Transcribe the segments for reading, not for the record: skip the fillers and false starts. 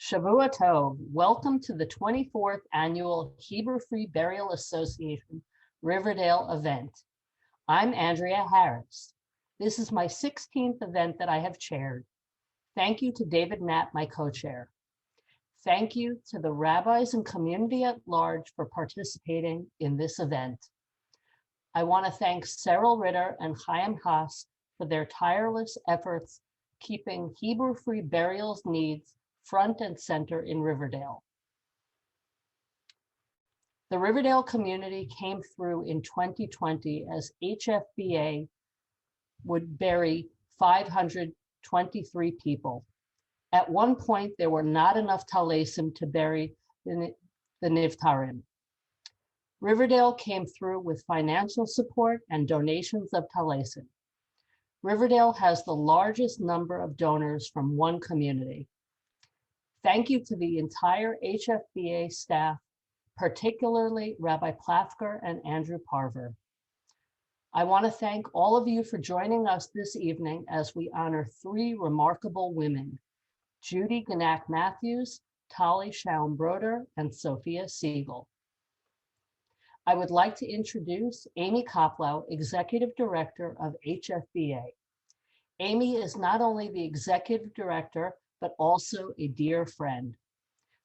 Shavua Tov, welcome to the 24th Annual Hebrew Free Burial Association Riverdale event. I'm Andrea Harris. This is my 16th event that I have chaired. Thank you to David Knapp, my co-chair. Thank you to the rabbis and community at large for participating in this event. I want to thank Cyril Ritter and Chaim Haas for their tireless efforts keeping Hebrew Free Burials needs front and center in Riverdale. The Riverdale community came through in 2020 as Hfba would bury 523 people. At one point, there were not enough talesim to bury the niftarim. Riverdale came through with financial support and donations of talesim. Riverdale has the largest number of donors from one community. Thank you to the entire Hfba staff, particularly Rabbi Plafker and Andrew Parver. I want to thank all of you for joining us this evening as we honor three remarkable women, Judy Genack Matthews, Tali Schaum Broder, and Sophia Sigal. I would like to introduce Amy Koplow, Executive Director of Hfba. Amy is not only the Executive Director, but also a dear friend.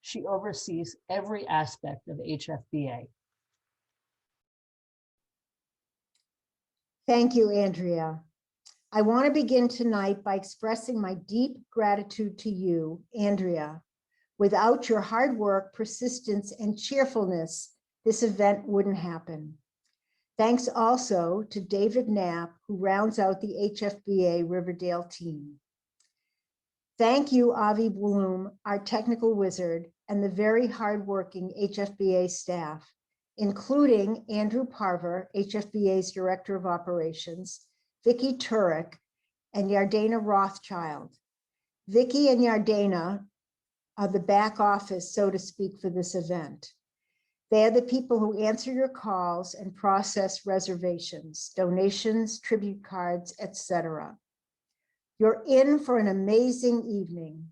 She oversees every aspect of Hfba. Thank you, Andrea. I want to begin tonight by expressing my deep gratitude to you, Andrea. Without your hard work, persistence, and cheerfulness, this event wouldn't happen. Thanks also to David Knapp, who rounds out the Hfba Riverdale team. Thank you, Avi Bloom, our technical wizard, and the very hardworking Hfba staff, including Andrew Parver, Hfba's Director of Operations, Vicki Turek, and Yardena Rothschild. Vicki and Yardena are the back office, so to speak, for this event. They are the people who answer your calls and process reservations, donations, tribute cards, etc. You're in for an amazing evening.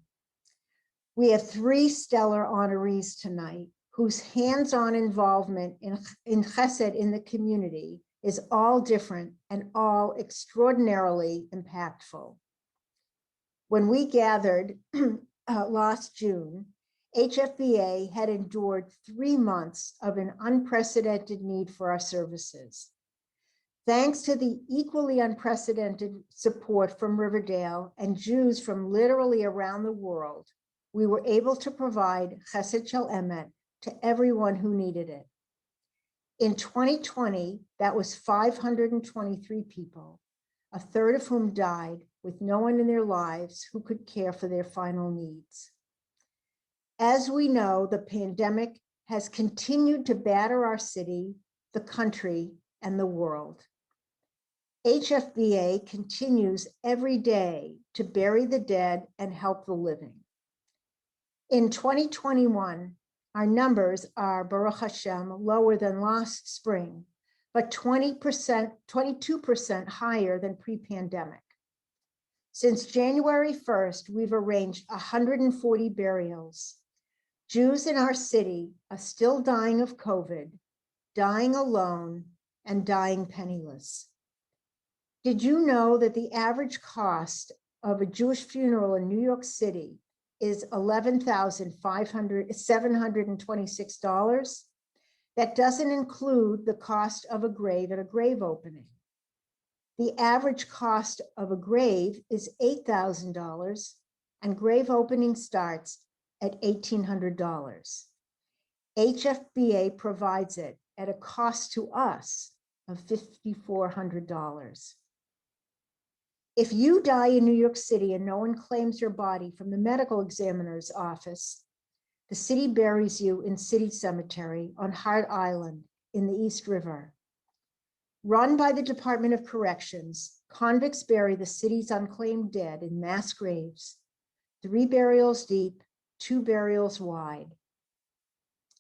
We have three stellar honorees tonight whose hands-on involvement in Chesed in the community is all different and all extraordinarily impactful. When we gathered last June, Hfba had endured 3 months of an unprecedented need for our services. Thanks to the equally unprecedented support from Riverdale and Jews from literally around the world, we were able to provide Chesed Shel Emet to everyone who needed it. In 2020, that was 523 people, a third of whom died with no one in their lives who could care for their final needs. As we know, the pandemic has continued to batter our city, the country, and the world. Hfba continues every day to bury the dead and help the living. In 2021, our numbers are, Baruch Hashem, lower than last spring, but 22% higher than pre-pandemic. Since January 1st, we've arranged 140 burials. Jews in our city are still dying of COVID, dying alone, and dying penniless. Did you know that the average cost of a Jewish funeral in New York City is $11,726? That doesn't include the cost of a grave at a grave opening. The average cost of a grave is $8,000, and grave opening starts at $1,800. Hfba provides it at a cost to us of $5,400. If you die in New York City and no one claims your body from the medical examiner's office, the city buries you in City Cemetery on Hart Island in the East River. Run by the Department of Corrections, convicts bury the city's unclaimed dead in mass graves, 3 burials deep, 2 burials wide.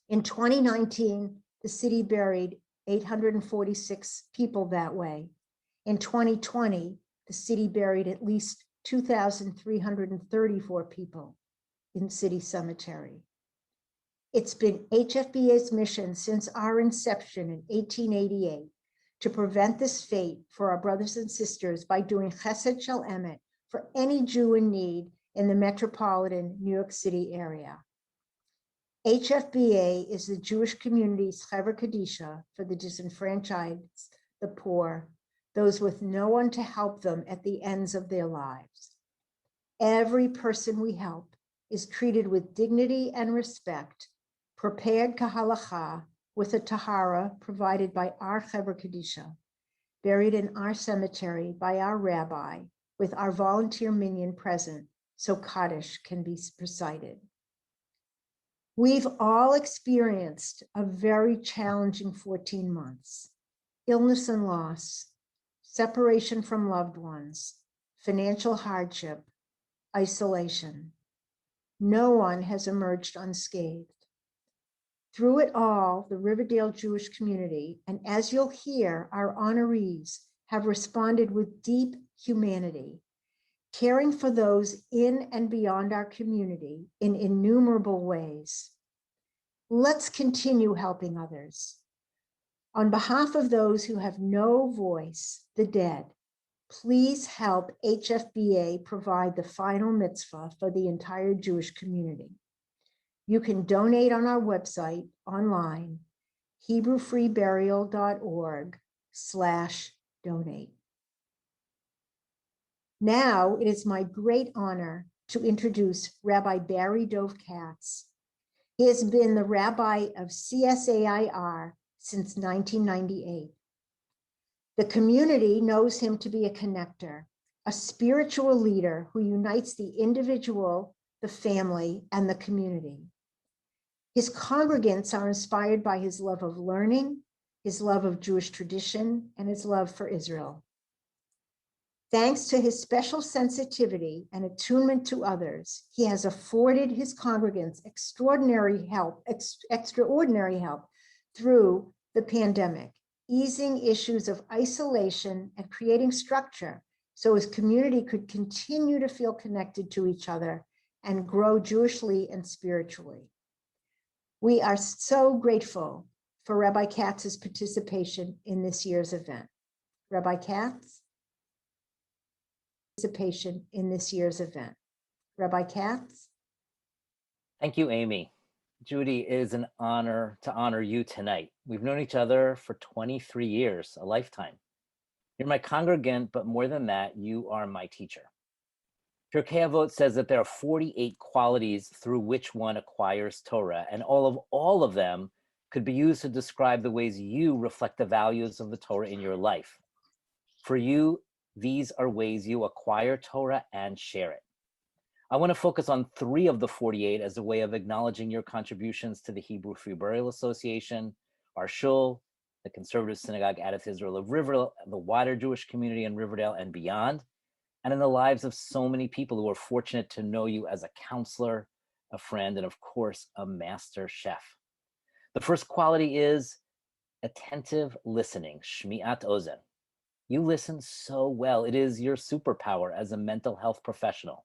In 2019, the city buried 846 people that way. In 2020, the city buried at least 2,334 people. in City Cemetery. It's been HFBA's mission since our inception in 1888 to prevent this fate for our brothers and sisters by doing Chesed Shel Emet for any Jew in need in the metropolitan New York City area. HFBA is the Jewish community's Hfba Kadisha for the disenfranchised, the poor, those with no one to help them at the ends of their lives. Every person we help is treated with dignity and respect, prepared kahalacha with a tahara provided by our Hfba Kadisha, buried in our cemetery by our rabbi, with our volunteer minyan present so Kaddish can be recited. We've all experienced a very challenging 14 months, illness and loss, separation from loved ones, financial hardship, isolation. No one has emerged unscathed. Through it all, the Riverdale Jewish community, and as you'll hear, our honorees have responded with deep humanity, caring for those in and beyond our community in innumerable ways. Let's continue helping others. On behalf of those who have no voice, the dead, please help HFBA provide the final mitzvah for the entire Jewish community. You can donate on our website online, HebrewFreeBurial.org/donate. Now it is my great honor to introduce Rabbi Barry Dovekatz. He has been the rabbi of CSAIR since 1998. The community knows him to be a connector, a spiritual leader who unites the individual, the family, and the community. His congregants are inspired by his love of learning, his love of Jewish tradition, and his love for Israel. Thanks to his special sensitivity and attunement to others, he has afforded his congregants extraordinary help through the pandemic, easing issues of isolation and creating structure so his community could continue to feel connected to each other and grow Jewishly and spiritually. We are so grateful for Rabbi Katz's participation in this year's event. Rabbi Katz? Participation in this year's event. Rabbi Katz? Thank you, Amy. Judy, it is an honor to honor you tonight. We've known each other for 23 years, a lifetime. You're my congregant, but more than that, you are my teacher. Pirkei Avot says that there are 48 qualities through which one acquires Torah, and all of them could be used to describe the ways you reflect the values of the Torah in your life. For you, these are ways you acquire Torah and share it. I want to focus on 3 of the 48 as a way of acknowledging your contributions to the Hebrew Free Burial Association, our Shul, the Conservative Synagogue Attentive Israel of Riverdale, the wider Jewish community in Riverdale and beyond, and in the lives of so many people who are fortunate to know you as a counselor, a friend, and of course, a master chef. The first quality is attentive listening, shmi'at ozen. You listen so well. It is your superpower as a mental health professional.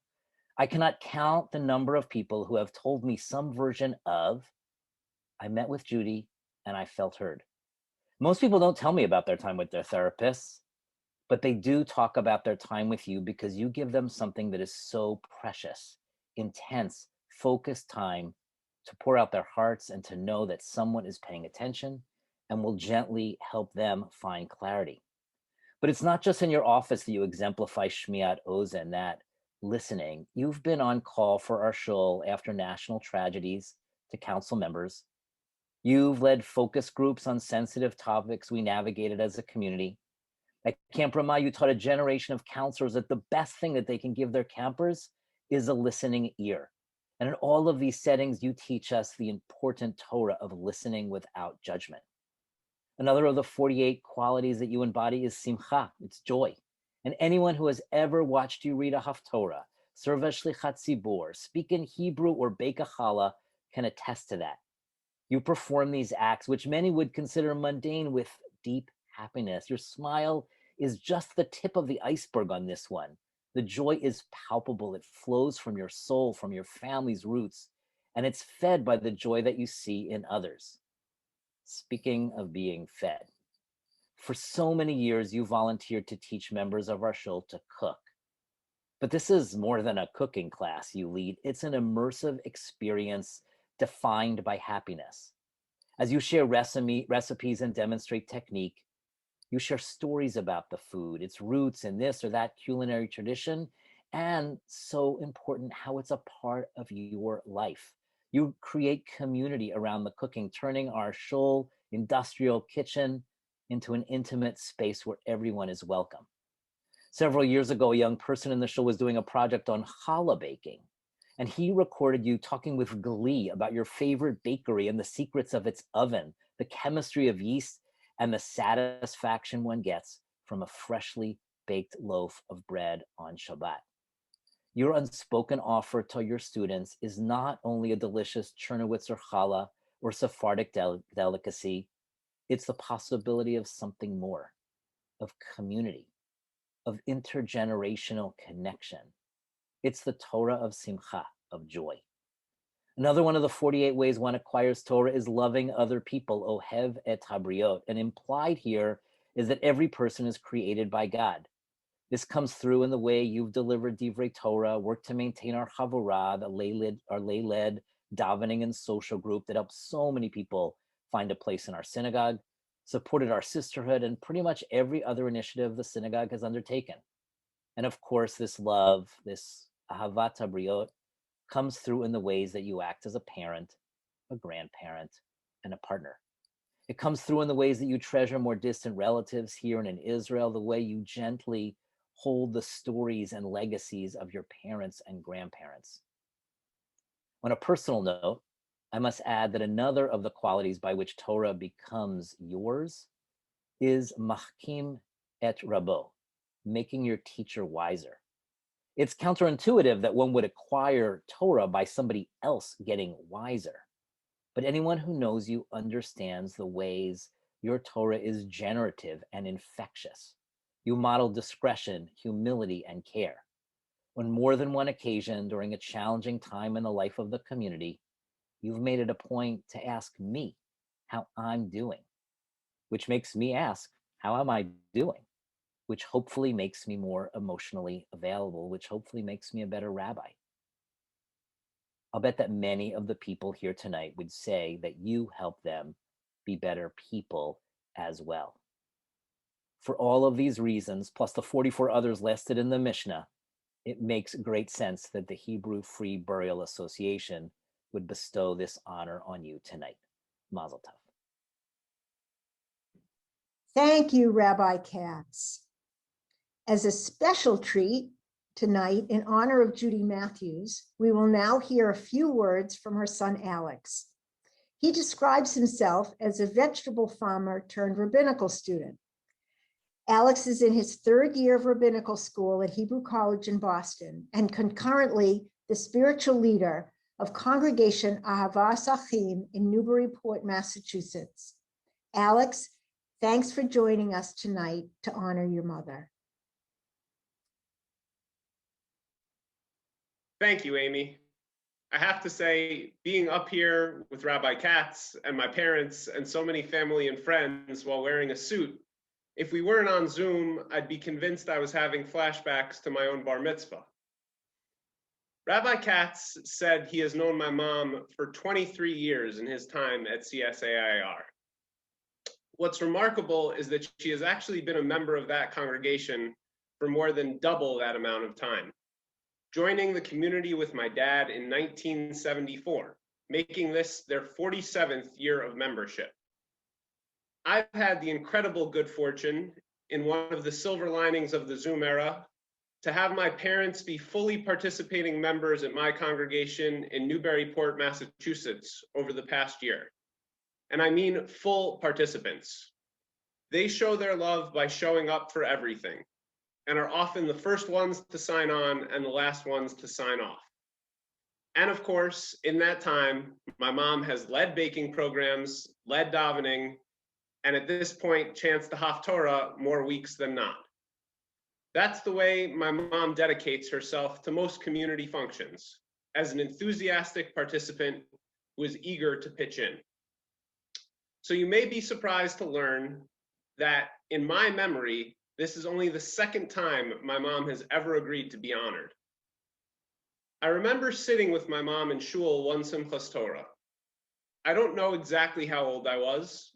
I cannot count the number of people who have told me some version of, I met with Judy and I felt heard. Most people don't tell me about their time with their therapists, but they do talk about their time with you because you give them something that is so precious, intense, focused time to pour out their hearts and to know that someone is paying attention and will gently help them find clarity. But it's not just in your office that you exemplify shmi'at ozen, that listening. You've been on call for our shul after national tragedies to council members. You've led focus groups on sensitive topics we navigated as a community. At Camp Ramah, you taught a generation of counselors that the best thing that they can give their campers is a listening ear. And in all of these settings, you teach us the important Torah of listening without judgment. Another of the 48 qualities that you embody is simcha, it's joy. And anyone who has ever watched you read a haftorah, serve as shlichat tzibur, speak in Hebrew or bake a challah can attest to that. You perform these acts, which many would consider mundane, with deep happiness. Your smile is just the tip of the iceberg on this one. The joy is palpable. It flows from your soul, from your family's roots, and it's fed by the joy that you see in others. Speaking of being fed, for so many years, you volunteered to teach members of our shul to cook. But this is more than a cooking class you lead. It's an immersive experience defined by happiness. As you share recipes and demonstrate technique, you share stories about the food, its roots in this or that culinary tradition, and so important, how it's a part of your life. You create community around the cooking, turning our shul industrial kitchen into an intimate space where everyone is welcome. Several years ago, a young person in the show was doing a project on challah baking, and he recorded you talking with glee about your favorite bakery and the secrets of its oven, the chemistry of yeast, and the satisfaction one gets from a freshly baked loaf of bread on Shabbat. Your unspoken offer to your students is not only a delicious Chernowitz or challah or Sephardic delicacy, it's the possibility of something more, of community, of intergenerational connection. It's the Torah of simcha, of joy. Another one of the 48 ways one acquires Torah is loving other people, ohev et habriot. And implied here is that every person is created by God. This comes through in the way you've delivered divrei Torah, worked to maintain our chavurah, our lay-led davening and social group that helps so many people find a place in our synagogue, supported our sisterhood, and pretty much every other initiative the synagogue has undertaken. And of course, this love, this ahavat habriot, comes through in the ways that you act as a parent, a grandparent, and a partner. It comes through in the ways that you treasure more distant relatives here and in Israel, the way you gently hold the stories and legacies of your parents and grandparents. On a personal note, I must add that another of the qualities by which Torah becomes yours is machkim et rabo, making your teacher wiser. It's counterintuitive that one would acquire Torah by somebody else getting wiser. But anyone who knows you understands the ways your Torah is generative and infectious. You model discretion, humility, and care. On more than one occasion during a challenging time in the life of the community, you've made it a point to ask me how I'm doing, which makes me ask, how am I doing? Which hopefully makes me more emotionally available, which hopefully makes me a better rabbi. I'll bet that many of the people here tonight would say that you help them be better people as well. For all of these reasons, plus the 44 others listed in the Mishnah, it makes great sense that the Hebrew Free Burial Association would bestow this honor on you tonight. Mazel tov. Thank you, Rabbi Katz. As a special treat tonight, in honor of Judy Matthews, we will now hear a few words from her son, Alex. He describes himself as a vegetable farmer turned rabbinical student. Alex is in his third year of rabbinical school at Hebrew College in Boston and concurrently the spiritual leader of Congregation Ahavas Achim in Newburyport, Massachusetts. Alex, thanks for joining us tonight to honor your mother. Thank you, Amy. I have to say, being up here with Rabbi Katz and my parents and so many family and friends while wearing a suit, if we weren't on Zoom, I'd be convinced I was having flashbacks to my own bar mitzvah. Rabbi Katz said he has known my mom for 23 years in his time at CSAIR. What's remarkable is that she has actually been a member of that congregation for more than double that amount of time, joining the community with my dad in 1974, making this their 47th year of membership. I've had the incredible good fortune, in one of the silver linings of the Zoom era, to have my parents be fully participating members at my congregation in Newburyport, Massachusetts over the past year. And I mean full participants. They show their love by showing up for everything, and are often the first ones to sign on and the last ones to sign off. And of course, in that time, my mom has led baking programs, led davening, and at this point, chanced the Haftorah more weeks than not. That's the way my mom dedicates herself to most community functions, as an enthusiastic participant who is eager to pitch in. So you may be surprised to learn that in my memory, this is only the second time my mom has ever agreed to be honored. I remember sitting with my mom in shul one Simchas Torah. I don't know exactly how old I was,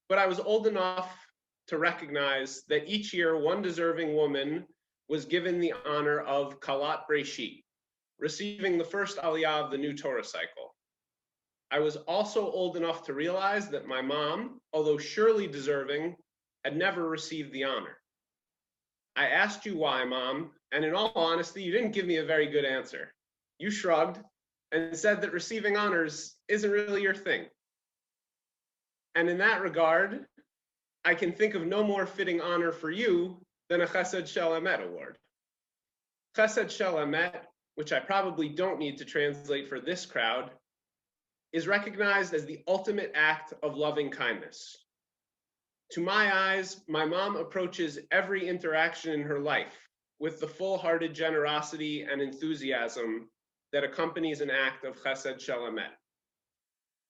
but I was old enough to recognize that each year one deserving woman was given the honor of Kalat Breshit, receiving the first aliyah of the new Torah cycle. I was also old enough to realize that my mom, although surely deserving, had never received the honor. I asked you why, Mom, and in all honesty, you didn't give me a very good answer. You shrugged and said that receiving honors isn't really your thing. And in that regard, I can think of no more fitting honor for you than a Chesed Shel Emet award. Chesed Shel Emet, which I probably don't need to translate for this crowd, is recognized as the ultimate act of loving kindness. To my eyes, my mom approaches every interaction in her life with the full-hearted generosity and enthusiasm that accompanies an act of Chesed Shel Emet.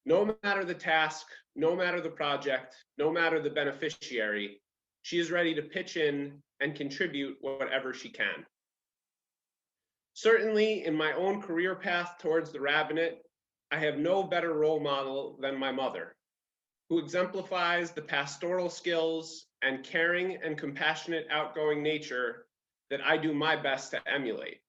No matter the task, no matter the project, no matter the beneficiary, she is ready to pitch in and contribute whatever she can. Certainly, in my own career path towards the Rabbanit, I have no better role model than my mother, who exemplifies the pastoral skills and caring and compassionate outgoing nature that I do my best to emulate.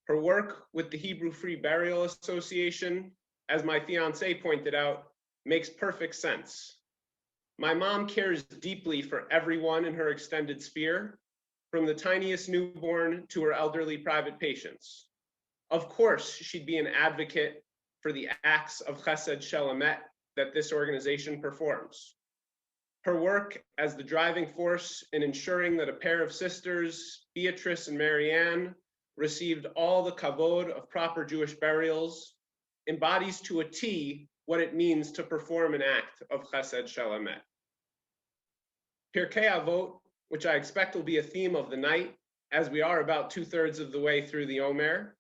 Her work with the Hebrew Free Burial Association, as my fiance pointed out, makes perfect sense. My mom cares deeply for everyone in her extended sphere, from the tiniest newborn to her elderly private patients. Of course, she'd be an advocate for the acts of Chesed Shel Emet that this organization performs. Her work as the driving force in ensuring that a pair of sisters, Beatrice and Marianne, received all the kavod of proper Jewish burials, embodies to a T what it means to perform an act of Chesed Shel Emet. Pirkei Avot, which I expect will be a theme of the night, as we are about 2/3 of the way through the Omer.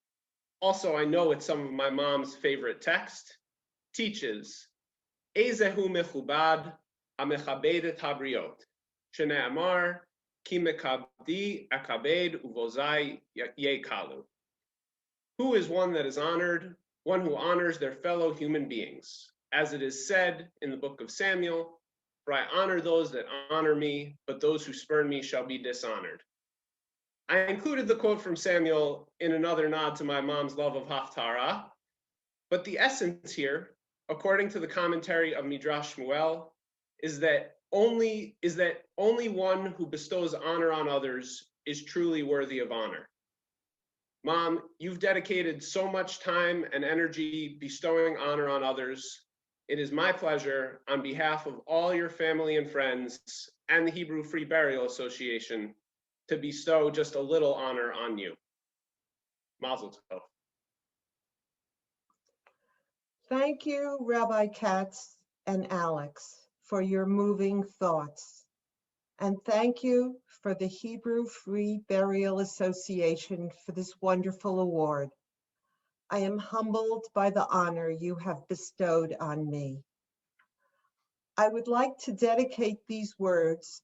Also, I know it's some of my mom's favorite text, teaches, Ezehu mechubad hamechabed et habriot, shene'amar ki mekabdi akabed uvozai yekalu. Who is one that is honored? One who honors their fellow human beings. As it is said in the book of Samuel, for I honor those that honor me, but those who spurn me shall be dishonored. I included the quote from Samuel in another nod to my mom's love of Haftarah, but the essence here, according to the commentary of Midrash Shmuel, is that only one who bestows honor on others is truly worthy of honor. Mom, you've dedicated so much time and energy bestowing honor on others. It is my pleasure, on behalf of all your family and friends and the Hebrew Free Burial Association, to bestow just a little honor on you. Mazel tov. Thank you, Rabbi Katz and Alex, for your moving thoughts. And thank you for the Hebrew Free Burial Association for this wonderful award. I am humbled by the honor you have bestowed on me. I would like to dedicate these words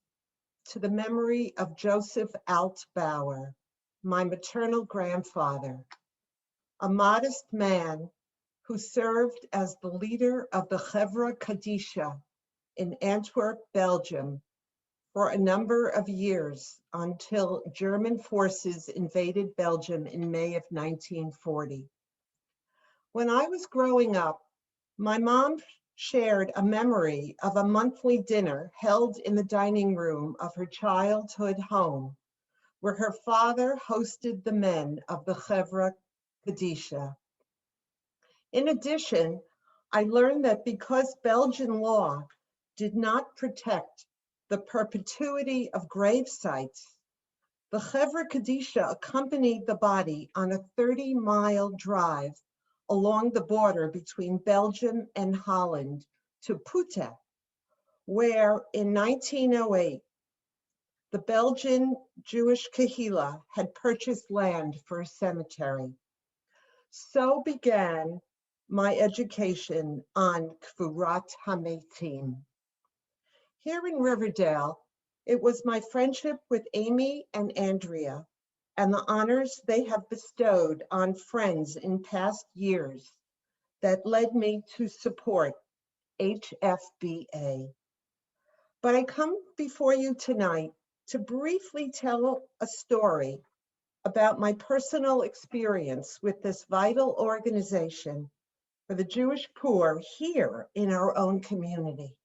to the memory of Joseph Altbauer, my maternal grandfather, a modest man who served as the leader of the Hfba Kadisha in Antwerp, Belgium, for a number of years until German forces invaded Belgium in May of 1940. When I was growing up, my mom shared a memory of a monthly dinner held in the dining room of her childhood home, where her father hosted the men of the Hfba Kadisha. In addition, I learned that because Belgian law did not protect the perpetuity of grave sites, the Hfba Kadisha accompanied the body on a 30-mile drive along the border between Belgium and Holland to Putte, where in 1908, the Belgian Jewish Kahila had purchased land for a cemetery. So began my education on Kfurat HaMetim. Here in Riverdale, it was my friendship with Amy and Andrea and the honors they have bestowed on friends in past years that led me to support Hfba. But I come before you tonight to briefly tell a story about my personal experience with this vital organization for the Jewish poor here in our own community.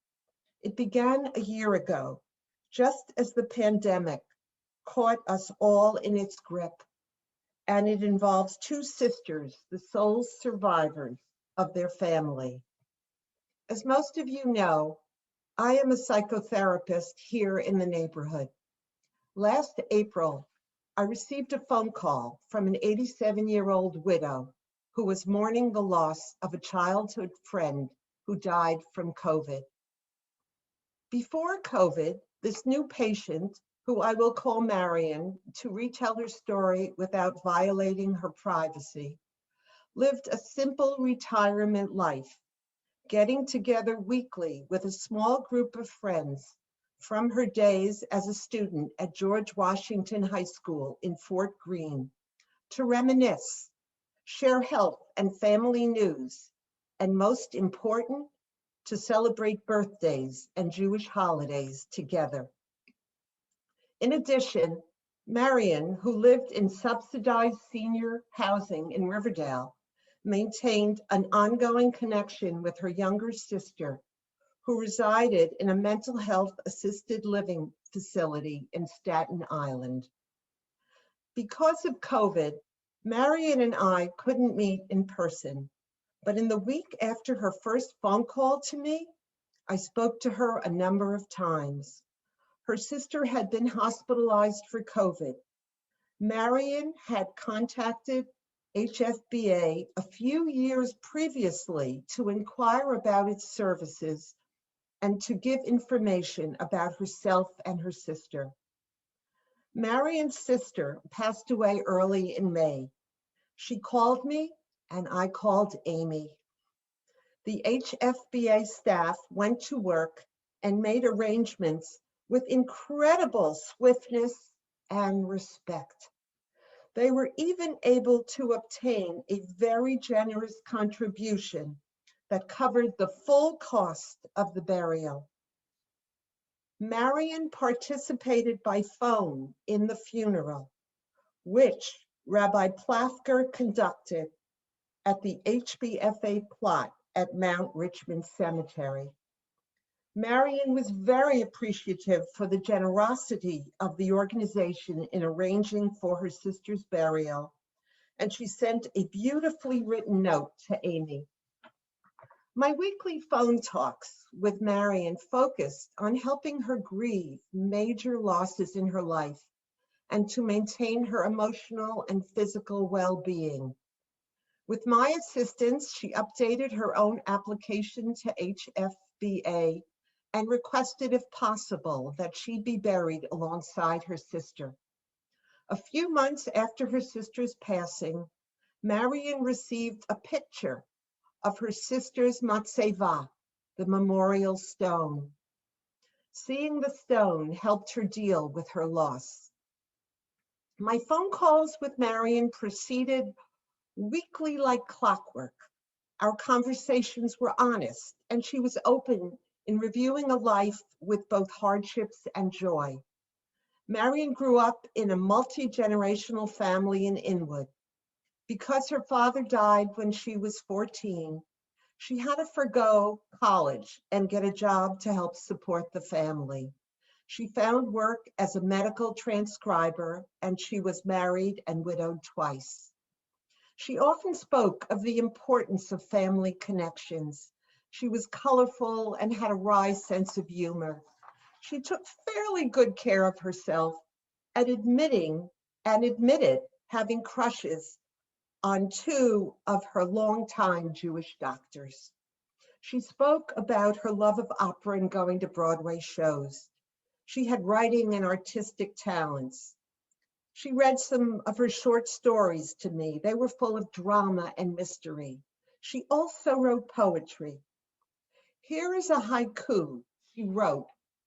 It began a year ago, just as the pandemic caught us all in its grip, and it involves two sisters, the sole survivors of their family. As most of you know, I am a psychotherapist here in the neighborhood. Last April, I received a phone call from an 87-year-old widow who was mourning the loss of a childhood friend who died from COVID. Before COVID, this new patient, who I will call Marion to retell her story without violating her privacy, lived a simple retirement life, getting together weekly with a small group of friends from her days as a student at George Washington High School in Fort Greene to reminisce, share health and family news, and most important, to celebrate birthdays and Jewish holidays together. In addition, Marion, who lived in subsidized senior housing in Riverdale, maintained an ongoing connection with her younger sister, who resided in a mental health assisted living facility in Staten Island. Because of COVID, Marion and I couldn't meet in person, but in the week after her first phone call to me, I spoke to her a number of times. Her sister had been hospitalized for COVID. Marion had contacted Hfba a few years previously to inquire about its services and to give information about herself and her sister. Marion's sister passed away early in May. She called me and I called Amy. The Hfba staff went to work and made arrangements with incredible swiftness and respect. They were even able to obtain a very generous contribution that covered the full cost of the burial. Marion participated by phone in the funeral, which Rabbi Plafker conducted at the HBFA plot at Mount Richmond Cemetery. Marion was very appreciative for the generosity of the organization in arranging for her sister's burial, and she sent a beautifully written note to Amy. My weekly phone talks with Marion focused on helping her grieve major losses in her life and to maintain her emotional and physical well-being. With my assistance, she updated her own application to Hfba and requested, if possible, that she be buried alongside her sister. A few months after her sister's passing, Marion received a picture of her sister's matzeva, the memorial stone. Seeing the stone helped her deal with her loss. My phone calls with Marion proceeded weekly like clockwork. Our conversations were honest, and she was open in reviewing a life with both hardships and joy. Marion grew up in a multi-generational family in Inwood. Because her father died when she was 14, she had to forgo college and get a job to help support the family. She found work as a medical transcriber, and she was married and widowed twice. She often spoke of the importance of family connections. She was colorful and had a wry sense of humor. She took fairly good care of herself and admitted having crushes on two of her longtime Jewish doctors. She spoke about her love of opera and going to Broadway shows. She had writing and artistic talents. She read some of her short stories to me. They were full of drama and mystery. She also wrote poetry. Here is a haiku she wrote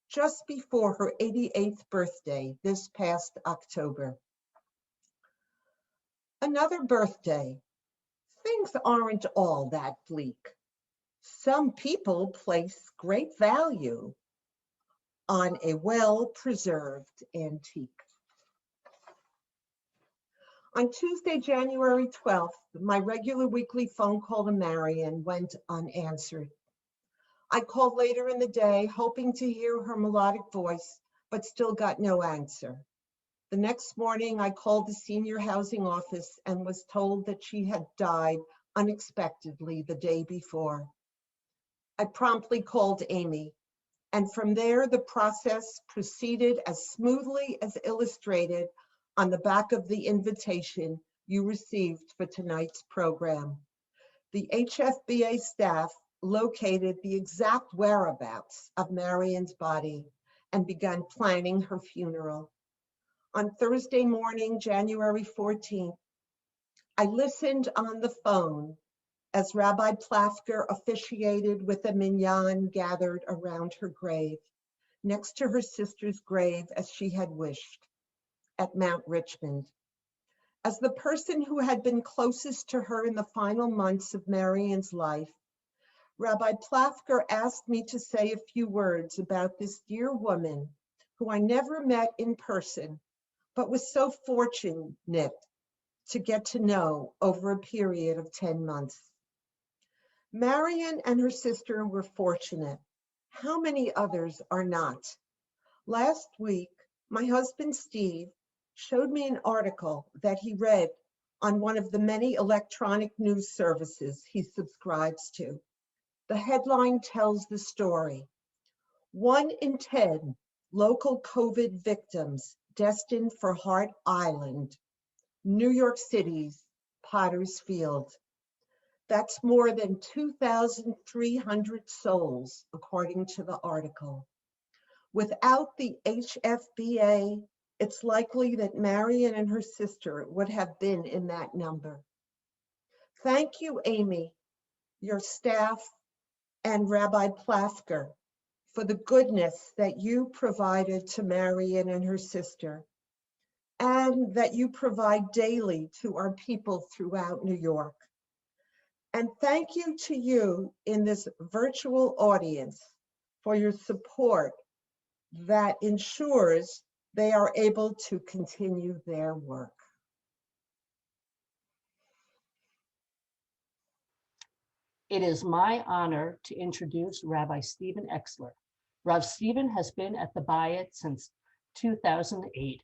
just before her 88th birthday this past October. Another birthday. Things aren't all that bleak. Some people place great value on a well-preserved antique. On Tuesday, January 12th, my regular weekly phone call to Marian went unanswered. I called later in the day, hoping to hear her melodic voice, but still got no answer. The next morning, I called the senior housing office and was told that she had died unexpectedly the day before. I promptly called Amy, and from there, the process proceeded as smoothly as illustrated on the back of the invitation you received for tonight's program. The HFBA staff located the exact whereabouts of Marian's body and began planning her funeral. On Thursday morning, January 14th, I listened on the phone as Rabbi Plafker officiated with a minyan gathered around her grave, next to her sister's grave as she had wished, at Mount Richmond. As the person who had been closest to her in the final months of Marian's life, Rabbi Plafker asked me to say a few words about this dear woman who I never met in person, but was so fortunate to get to know over a period of 10 months. Marian and her sister were fortunate. How many others are not? Last week, my husband Steve showed me an article that he read on one of the many electronic news services he subscribes to. The headline tells the story. 1 in 10 local COVID victims destined for Hart Island, New York City's Potter's Field. That's more than 2,300 souls, according to the article. Without the HFBA, it's likely that Marian and her sister would have been in that number. Thank you, Amy, your staff, and Rabbi Plafker for the goodness that you provided to Marian and her sister, and that you provide daily to our people throughout New York. And thank you to you in this virtual audience for your support that ensures they are able to continue their work. It is my honor to introduce Rabbi Stephen Exler. Rav Stephen has been at the Bayit since 2008,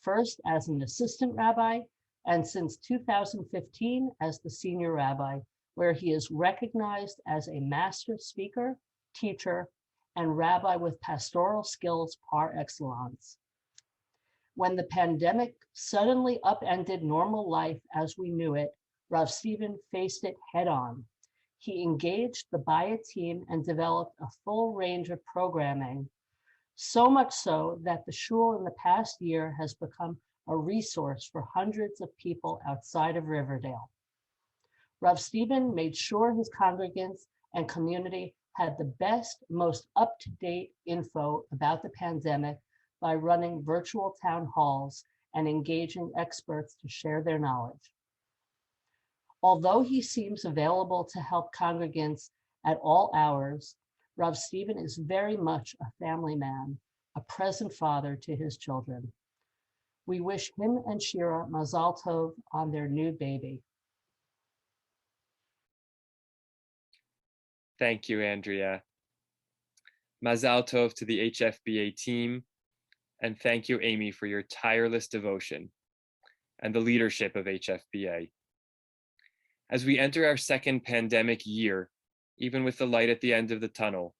first as an assistant rabbi, and since 2015 as the senior rabbi, where he is recognized as a master speaker, teacher, and rabbi with pastoral skills par excellence. When the pandemic suddenly upended normal life as we knew it, Rav Stephen faced it head on. He engaged the Bayit team and developed a full range of programming, so much so that the shul in the past year has become a resource for hundreds of people outside of Riverdale. Rav Stephen made sure his congregants and community had the best, most up-to-date info about the pandemic by running virtual town halls and engaging experts to share their knowledge. Although he seems available to help congregants at all hours, Rav Stephen is very much a family man, a present father to his children. We wish him and Shira Mazal Tov on their new baby. Thank you, Andrea. Mazal Tov to the HFBA team, and thank you, Amy, for your tireless devotion and the leadership of HFBA. As we enter our second pandemic year, even with the light at the end of the tunnel,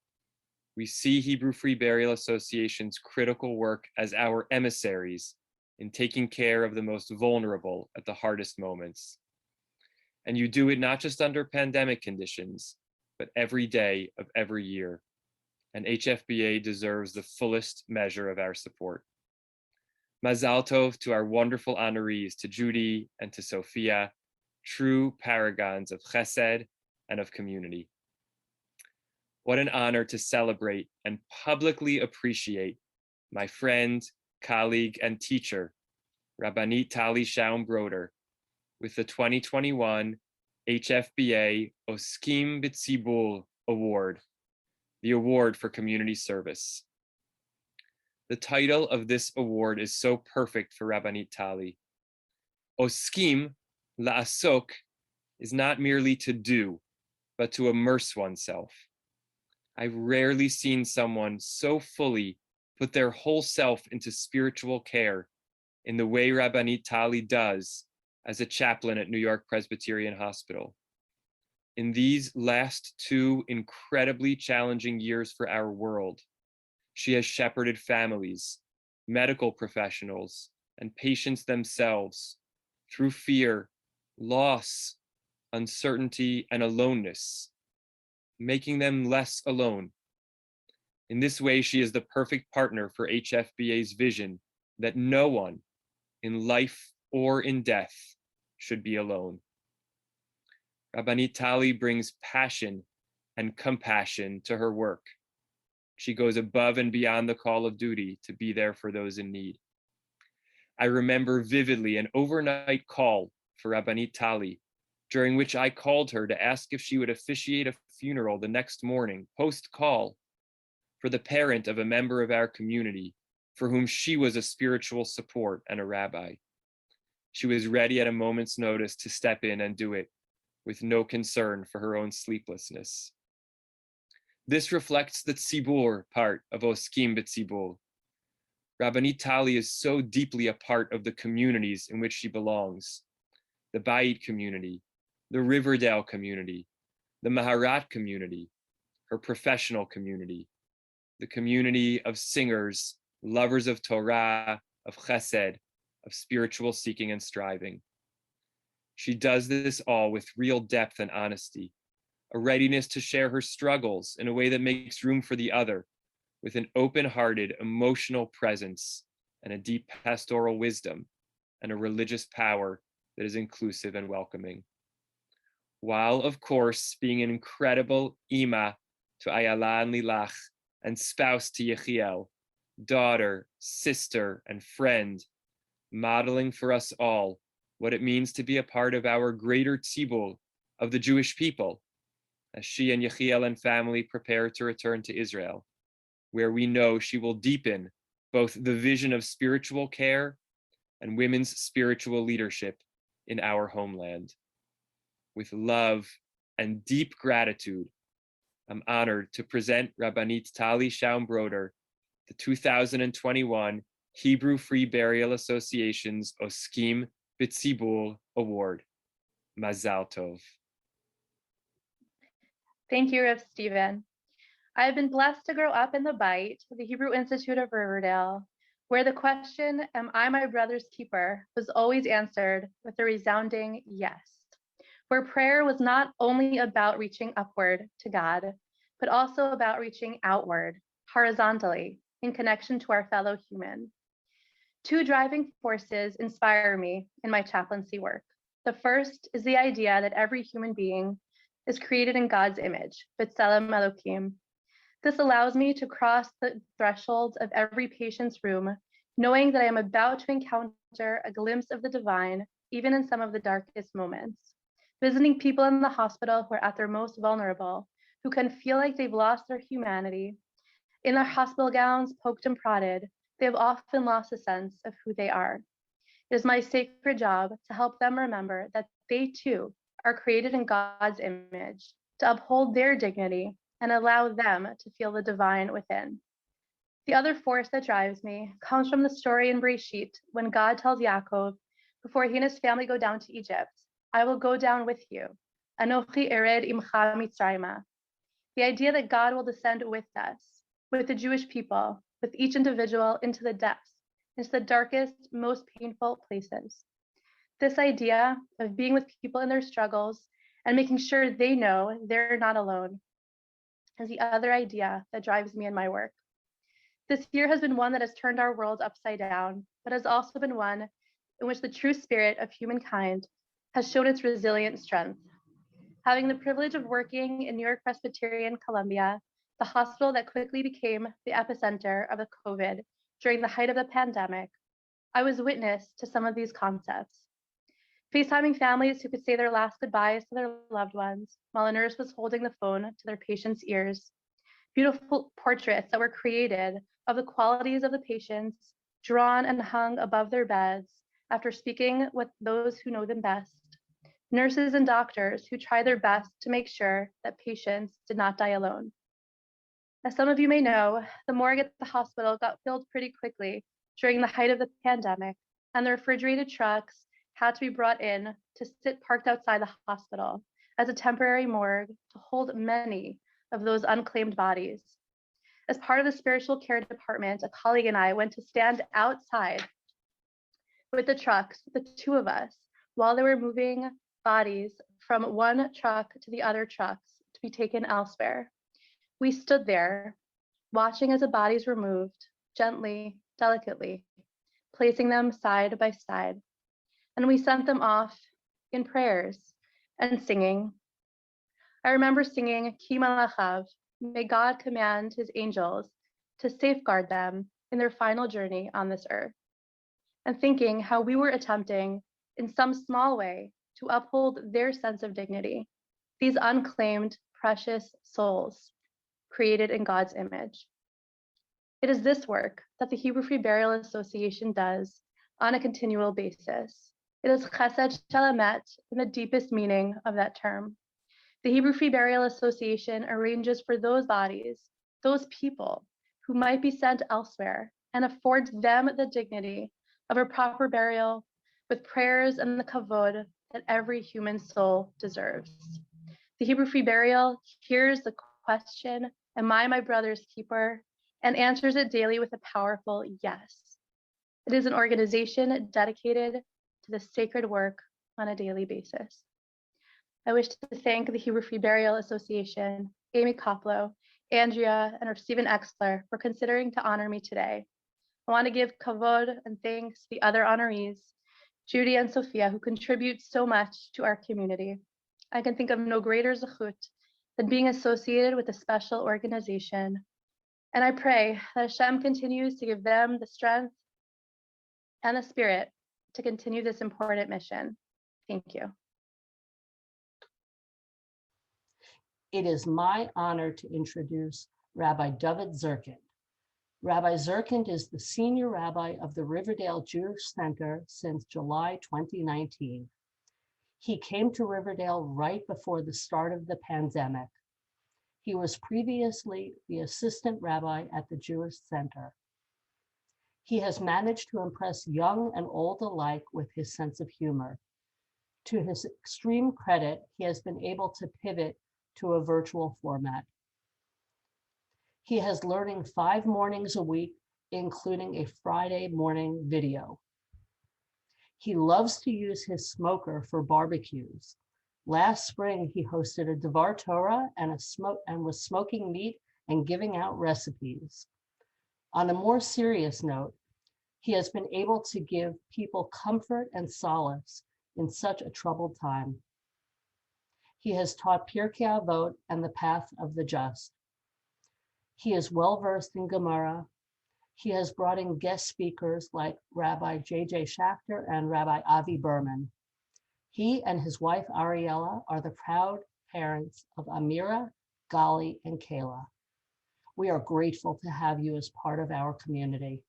we see Hebrew Free Burial Association's critical work as our emissaries in taking care of the most vulnerable at the hardest moments. And you do it not just under pandemic conditions, but every day of every year. and HFBA deserves the fullest measure of our support. Mazal tov to our wonderful honorees, to Judy and to Sophia, true paragons of Chesed and of community. What an honor to celebrate and publicly appreciate my friend, colleague, and teacher, Rabbanit Tali Schaum Broder, with the 2021 HFBA Oskim B'Tzibul Award, the award for community service. The title of this award is so perfect for Rabbanit Tali. Oskim, la'asok, is not merely to do, but to immerse oneself. I've rarely seen someone so fully put their whole self into spiritual care in the way Rabbanit Tali does as a chaplain at New York Presbyterian Hospital. In these last 2 incredibly challenging years for our world, she has shepherded families, medical professionals, and patients themselves through fear, loss, uncertainty, and aloneness, making them less alone. In this way, she is the perfect partner for HFBA's vision that no one, in life or in death, should be alone. Rabbanit Tali brings passion and compassion to her work. She goes above and beyond the call of duty to be there for those in need. I remember vividly an overnight call for Rabbanit Tali, during which I called her to ask if she would officiate a funeral the next morning, post-call, for the parent of a member of our community for whom she was a spiritual support and a rabbi. She was ready at a moment's notice to step in and do it, with no concern for her own sleeplessness. This reflects the tzibur part of Oskim B'Tzibur. Rabbanit Tali is so deeply a part of the communities in which she belongs. The Bayit community, the Riverdale community, the Maharat community, her professional community, the community of singers, lovers of Torah, of Chesed, of spiritual seeking and striving. She does this all with real depth and honesty, a readiness to share her struggles in a way that makes room for the other, with an open-hearted, emotional presence and a deep pastoral wisdom and a religious power that is inclusive and welcoming. While, of course, being an incredible ima to Ayala and Lilach and spouse to Yechiel, daughter, sister, and friend, modeling for us all what it means to be a part of our greater tzibur of the Jewish people, as she and Yechiel and family prepare to return to Israel, where we know she will deepen both the vision of spiritual care and women's spiritual leadership in our homeland. With love and deep gratitude, I'm honored to present Rabbanit Tali Schaum Broder the 2021 Hebrew Free Burial Association's Oskim B'Tzibur Award. Mazal tov. Thank you, Rev. Stephen. I have been blessed to grow up in the Bayit, the Hebrew Institute of Riverdale, where the question, am I my brother's keeper, was always answered with a resounding yes, where prayer was not only about reaching upward to God, but also about reaching outward, horizontally, in connection to our fellow human. 2 driving forces inspire me in my chaplaincy work. The first is the idea that every human being is created in God's image, B'Tselem Elokim. This allows me to cross the thresholds of every patient's room, knowing that I am about to encounter a glimpse of the divine, even in some of the darkest moments. Visiting people in the hospital who are at their most vulnerable, who can feel like they've lost their humanity. In their hospital gowns, poked and prodded, they have often lost a sense of who they are. It is my sacred job to help them remember that they too are created in God's image, to uphold their dignity and allow them to feel the divine within. The other force that drives me comes from the story in Breshit when God tells Yaakov, before he and his family go down to Egypt, I will go down with you. Anochi ered imcha mitzrayma. The idea that God will descend with us, with the Jewish people, with each individual into the depths, into the darkest, most painful places. This idea of being with people in their struggles and making sure they know they're not alone is the other idea that drives me in my work. This year has been one that has turned our world upside down, but has also been one in which the true spirit of humankind has shown its resilient strength. Having the privilege of working in New York Presbyterian Columbia, the hospital that quickly became the epicenter of the COVID during the height of the pandemic, I was witness to some of these concepts. FaceTiming families who could say their last goodbyes to their loved ones while a nurse was holding the phone to their patient's ears. Beautiful portraits that were created of the qualities of the patients, drawn and hung above their beds after speaking with those who know them best. Nurses and doctors who try their best to make sure that patients did not die alone. As some of you may know, the morgue at the hospital got filled pretty quickly during the height of the pandemic, and the refrigerated trucks had to be brought in to sit parked outside the hospital as a temporary morgue to hold many of those unclaimed bodies. As part of the spiritual care department, a colleague and I went to stand outside with the trucks, the two of us, while they were moving bodies from one truck to the other trucks to be taken elsewhere. We stood there, watching as the bodies were moved, gently, delicately, placing them side by side. And we sent them off in prayers and singing. I remember singing Ki Malachav, may God command his angels to safeguard them in their final journey on this earth, and thinking how we were attempting in some small way to uphold their sense of dignity, these unclaimed, precious souls created in God's image. It is this work that the Hebrew Free Burial Association does on a continual basis. It is Chesed Shel Emet in the deepest meaning of that term. The Hebrew Free Burial Association arranges for those bodies, those people who might be sent elsewhere, and affords them the dignity of a proper burial with prayers and the kavod that every human soul deserves. The Hebrew Free Burial hears the question, am I my brother's keeper? And answers it daily with a powerful yes. It is an organization dedicated to the sacred work on a daily basis. I wish to thank the Hfba Free Burial Association, Amy Koplow, Andrea, and Stephen Exler for considering to honor me today. I want to give kavod and thanks to the other honorees, Judy and Sophia, who contribute so much to our community. I can think of no greater zechut than being associated with a special organization. And I pray that Hashem continues to give them the strength and the spirit to continue this important mission. Thank you. It is my honor to introduce Rabbi David Zirkin. Rabbi Zirkin is the senior rabbi of the Riverdale Jewish Center since July 2019. He came to Riverdale right before the start of the pandemic. He was previously the assistant rabbi at the Jewish Center. He has managed to impress young and old alike with his sense of humor. To his extreme credit, he has been able to pivot to a virtual format. He has learning 5 mornings a week, including a Friday morning video. He loves to use his smoker for barbecues. Last spring, he hosted a Devar Torah and was smoking meat and giving out recipes. On a more serious note, he has been able to give people comfort and solace in such a troubled time. He has taught Pirkei Avot and the path of the just. He is well-versed in Gemara. He has brought in guest speakers like Rabbi J.J. Schachter and Rabbi Avi Berman. He and his wife Ariella are the proud parents of Amira, Gali, and Kayla. We are grateful to have you as part of our community.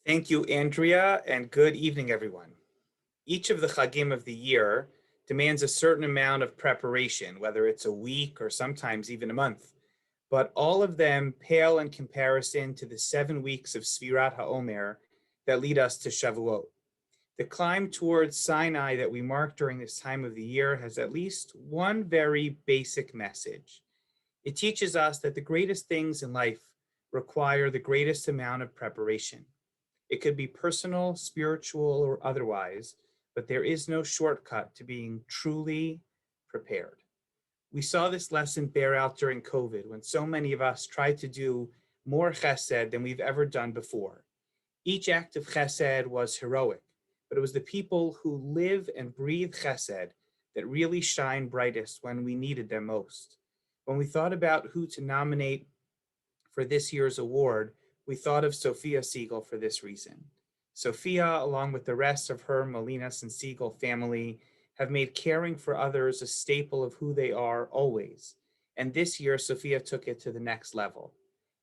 Thank you, Andrea, and good evening, everyone. Each of the Chagim of the year demands a certain amount of preparation, whether it's a week or sometimes even a month, but all of them pale in comparison to the 7 weeks of Sfirat HaOmer that lead us to Shavuot. The climb towards Sinai that we mark during this time of the year has at least one very basic message. It teaches us that the greatest things in life require the greatest amount of preparation. It could be personal, spiritual, or otherwise, but there is no shortcut to being truly prepared. We saw this lesson bear out during COVID when so many of us tried to do more chesed than we've ever done before. Each act of chesed was heroic, but it was the people who live and breathe chesed that really shine brightest when we needed them most. When we thought about who to nominate for this year's award, we thought of Sophia Sigal for this reason. Sophia, along with the rest of her Molinas and Sigal family, have made caring for others a staple of who they are always. And this year, Sophia took it to the next level.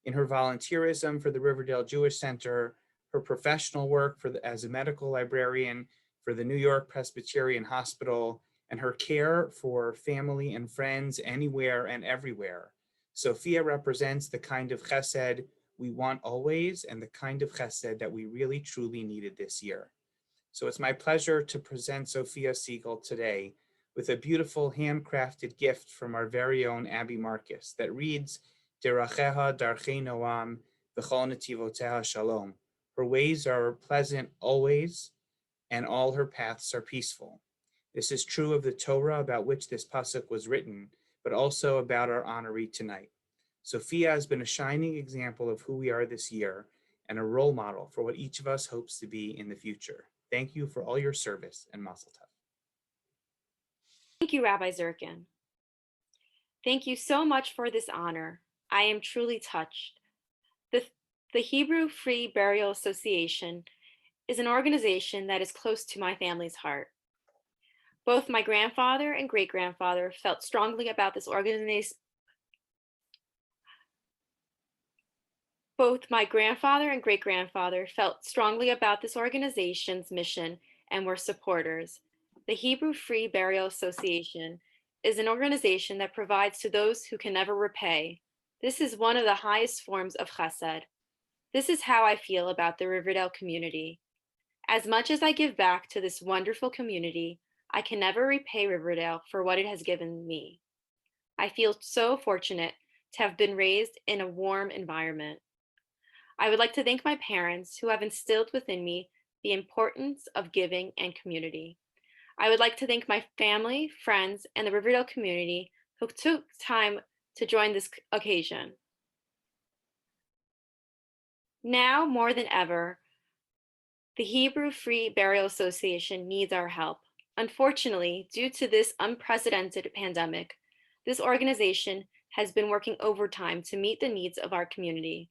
In her volunteerism for the Riverdale Jewish Center, her professional work as a medical librarian for the New York Presbyterian Hospital, and her care for family and friends anywhere and everywhere, Sophia represents the kind of chesed we want always and the kind of chesed that we really truly needed this year. So it's my pleasure to present Sophia Sigal today with a beautiful handcrafted gift from our very own Abby Marcus that reads, Deracheha darchei noam v'chol netivoteha shalom. Her ways are pleasant always, and all her paths are peaceful. This is true of the Torah about which this pasuk was written, but also about our honoree tonight. Sophia has been a shining example of who we are this year and a role model for what each of us hopes to be in the future. Thank you for all your service and mazel tov. Thank you, Rabbi Zirkin. Thank you so much for this honor. I am truly touched. The Hebrew Free Burial Association is an organization that is close to my family's heart. Both my grandfather and great-grandfather felt strongly about this organization. Both my grandfather and great-grandfather felt strongly about this organization's mission and were supporters. The Hebrew Free Burial Association is an organization that provides to those who can never repay. This is one of the highest forms of chesed. This is how I feel about the Riverdale community. As much as I give back to this wonderful community, I can never repay Riverdale for what it has given me. I feel so fortunate to have been raised in a warm environment. I would like to thank my parents who have instilled within me the importance of giving and community. I would like to thank my family, friends, and the Riverdale community who took time to join this occasion. Now more than ever, the Hebrew Free Burial Association needs our help. Unfortunately, due to this unprecedented pandemic, this organization has been working overtime to meet the needs of our community.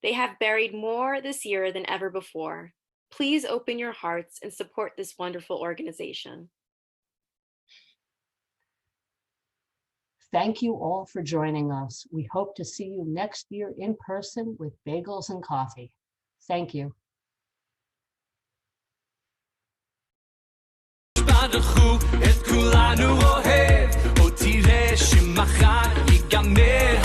They have buried more this year than ever before. Please open your hearts and support this wonderful organization. Thank you all for joining us. We hope to see you next year in person with bagels and coffee. Thank you. את כולנו אוהב, עוד תראה שמחר ייגמר